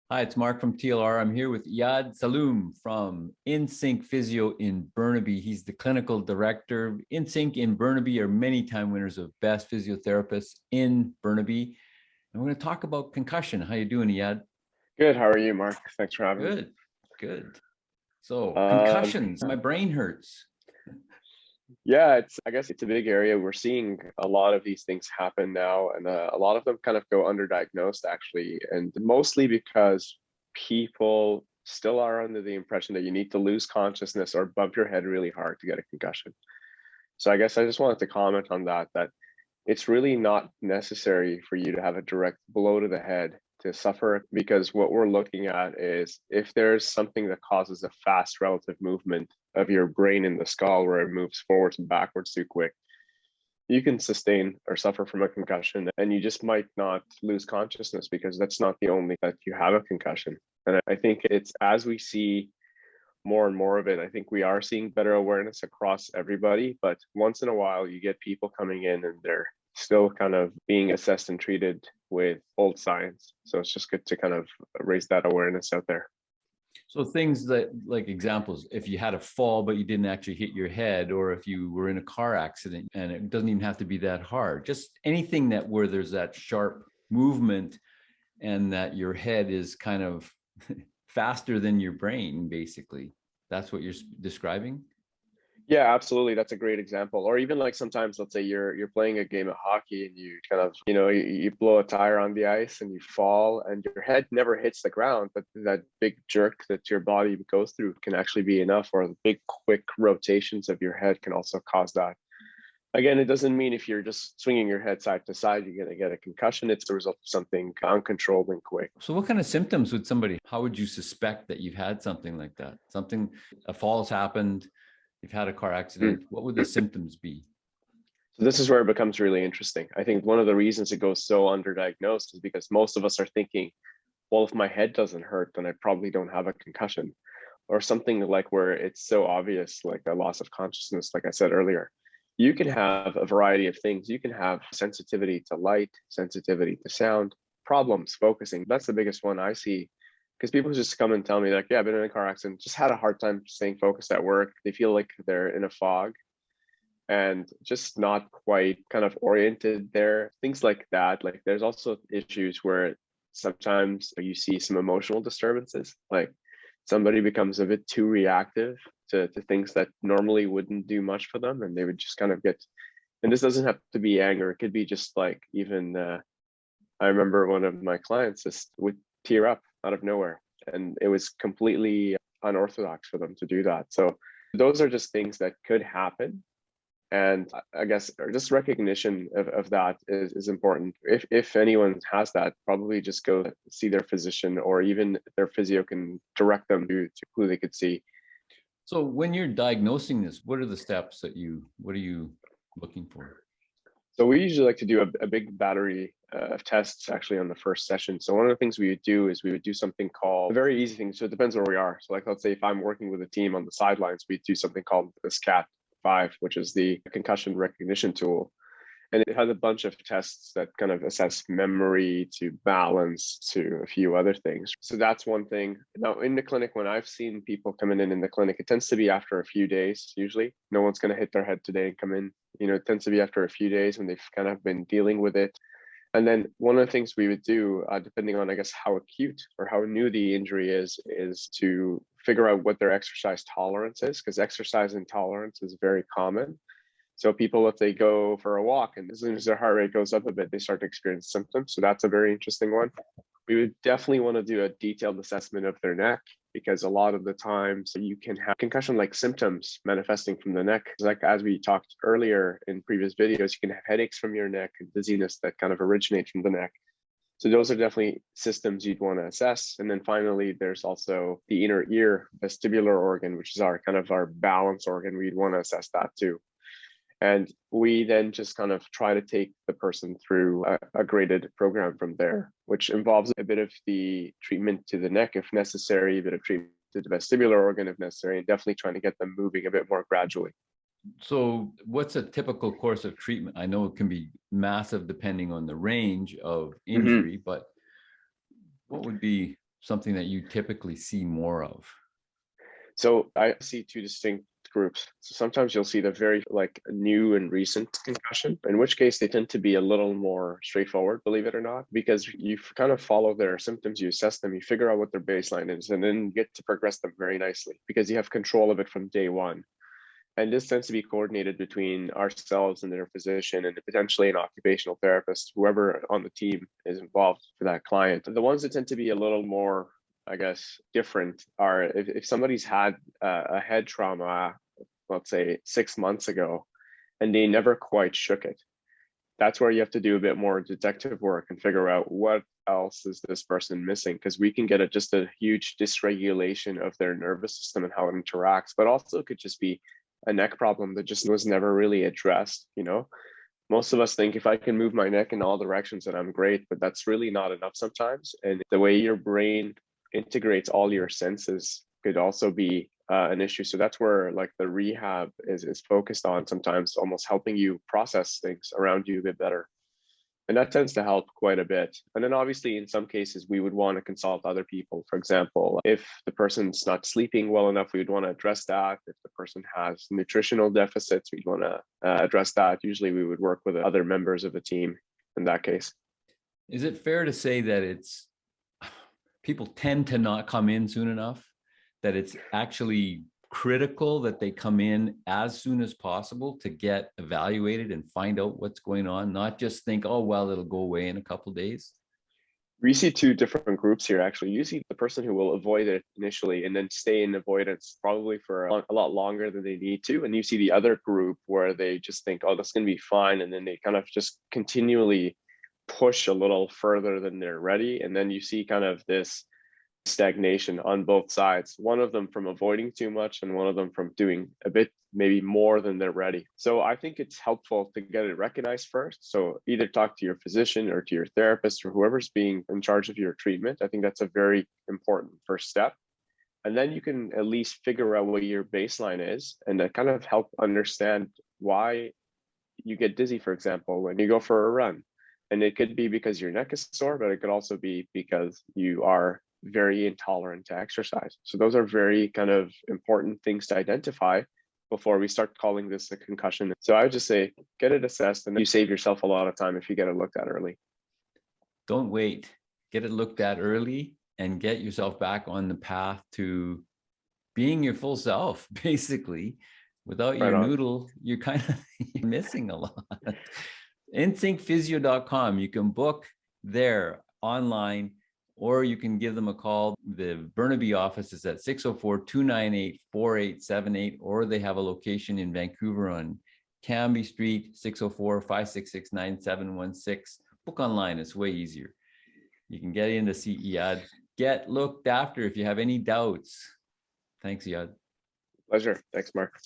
Hi, it's Mark from TLR. I'm here with Iyad Salloum from Insync Physio in Burnaby. He's the clinical director. Insync in Burnaby are many-time winners of Best Physiotherapists in Burnaby. And we're going to talk about concussion. How you doing, Iyad? Good. How are you, Mark? Thanks for having me. Good, good. So Um, concussions, my brain hurts. yeah, I guess it's a big area. We're seeing a lot of these things happen now, and a lot of them kind of go underdiagnosed, actually, and mostly because people still are under the impression that you need to lose consciousness or bump your head really hard to get a concussion. So I guess I just wanted to comment on that it's really not necessary for you to have a direct blow to the head to suffer, because what we're looking at is if there's something that causes a fast relative movement of your brain in the skull where it moves forwards and backwards too quick, you can sustain or suffer from a concussion, and you just might not lose consciousness because that's not the only that you have a concussion. And I think it's as we see more and more of it, I think we are seeing better awareness across everybody. But once in a while, you get people coming in and they're still kind of being assessed and treated with old science. So it's just good to kind of raise that awareness out there. So things that, like examples, if you had a fall but you didn't actually hit your head, or if you were in a car accident, and it doesn't even have to be that hard, just anything that where there's that sharp movement and that your head is kind of faster than your brain, basically. That's what you're describing? Yeah, absolutely. That's a great example. Or even like sometimes, let's say you're playing a game of hockey and you kind of, you blow a tire on the ice and you fall and your head never hits the ground, but that big jerk that your body goes through can actually be enough, or the big quick rotations of your head can also cause that. Again, it doesn't mean if you're just swinging your head side to side, you're going to get a concussion. It's the result of something uncontrolled and quick. So what kind of symptoms would somebody, how would you suspect that you've had something like that? Something, a fall's happened, you've had a car accident, what would the symptoms be? So this is where it becomes really interesting. I think one of the reasons it goes so underdiagnosed is because most of us are thinking, well, if my head doesn't hurt, then I probably don't have a concussion, or something like where it's so obvious, like a loss of consciousness, like I said earlier. You can have a variety of things. You can have sensitivity to light, sensitivity to sound, problems focusing. That's the biggest one I see, because people just come and tell me like, yeah, I've been in a car accident, just had a hard time staying focused at work. They feel like they're in a fog and just not quite kind of oriented there, things like that. Like there's also issues where sometimes you see some emotional disturbances, like somebody becomes a bit too reactive to things that normally wouldn't do much for them, and they would just kind of get, and this doesn't have to be anger, it could be just like even I remember one of my clients just would tear up out of nowhere, and it was completely unorthodox for them to do that. So those are just things that could happen, and I guess or just recognition of that is important. If anyone has that, probably just go see their physician, or even their physio can direct them to who they could see. So when you're diagnosing this, what are the steps that what are you looking for? So we usually like to do a big battery of tests actually on the first session. So one of the things we would do is we would do something called a very easy thing. So it depends where we are. So like let's say if I'm working with a team on the sidelines, we do something called the SCAT-5, which is the concussion recognition tool. And it has a bunch of tests that kind of assess memory to balance to a few other things. So that's one thing. Now, in the clinic, when I've seen people coming in the clinic, it tends to be after a few days, usually. No one's going to hit their head today and come in. It tends to be after a few days when they've kind of been dealing with it. And then one of the things we would do, depending on, I guess, how acute or how new the injury is to figure out what their exercise tolerance is, because exercise intolerance is very common. So people, if they go for a walk and as soon as their heart rate goes up a bit, they start to experience symptoms. So that's a very interesting one. We would definitely want to do a detailed assessment of their neck, because a lot of the times you can have concussion-like symptoms manifesting from the neck. Like as we talked earlier in previous videos, you can have headaches from your neck and dizziness that kind of originate from the neck. So those are definitely systems you'd want to assess. And then finally, there's also the inner ear vestibular organ, which is our kind of our balance organ. We'd want to assess that too. And we then just kind of try to take the person through a graded program from there, which involves a bit of the treatment to the neck if necessary, a bit of treatment to the vestibular organ if necessary, and definitely trying to get them moving a bit more gradually. So what's a typical course of treatment? I know it can be massive depending on the range of injury, but what would be something that you typically see more of? So I see two distinct groups. So sometimes you'll see the very like new and recent concussion, in which case they tend to be a little more straightforward, believe it or not, because you kind of follow their symptoms, you assess them, you figure out what their baseline is, and then get to progress them very nicely because you have control of it from day one. And this tends to be coordinated between ourselves and their physician and potentially an occupational therapist, whoever on the team is involved for that client. The ones that tend to be a little more, I guess, different are if somebody's had a head trauma, let's say 6 months ago, and they never quite shook it. That's where you have to do a bit more detective work and figure out what else is this person missing, because we can get just a huge dysregulation of their nervous system and how it interacts, but also it could just be a neck problem that just was never really addressed. Most of us think if I can move my neck in all directions that I'm great, but that's really not enough sometimes. And the way your brain integrates all your senses could also be an issue. So that's where like the rehab is focused on, sometimes almost helping you process things around you a bit better. And that tends to help quite a bit. And then obviously in some cases, we would want to consult other people. For example, if the person's not sleeping well enough, we would want to address that. If the person has nutritional deficits, we'd want to address that. Usually we would work with other members of the team in that case. Is it fair to say that people tend to not come in soon enough, that it's actually critical that they come in as soon as possible to get evaluated and find out what's going on, not just think, oh, well, it'll go away in a couple of days? We see two different groups here, actually. You see the person who will avoid it initially and then stay in avoidance probably for a lot longer than they need to. And you see the other group where they just think, oh, that's going to be fine. And then they kind of just continually push a little further than they're ready. And then you see kind of this stagnation on both sides, one of them from avoiding too much and one of them from doing a bit maybe more than they're ready. So I think it's helpful to get it recognized first. So either talk to your physician or to your therapist or whoever's being in charge of your treatment. I think that's a very important first step. And then you can at least figure out what your baseline is and that kind of help understand why you get dizzy, for example, when you go for a run. And it could be because your neck is sore, but it could also be because you are very intolerant to exercise. So those are very kind of important things to identify before we start calling this a concussion. So I would just say, get it assessed and you save yourself a lot of time if you get it looked at early. Don't wait. Get it looked at early and get yourself back on the path to being your full self, basically. Without your noodle, you're kind of missing a lot. InsyncPhysio.com. You can book there online, or you can give them a call. The Burnaby office is at 604-298-4878, or they have a location in Vancouver on Cambie Street, 604-566-9716. Book online, it's way easier. You can get in to see Iyad. Get looked after if you have any doubts. Thanks, Iyad. Pleasure. Thanks, Mark.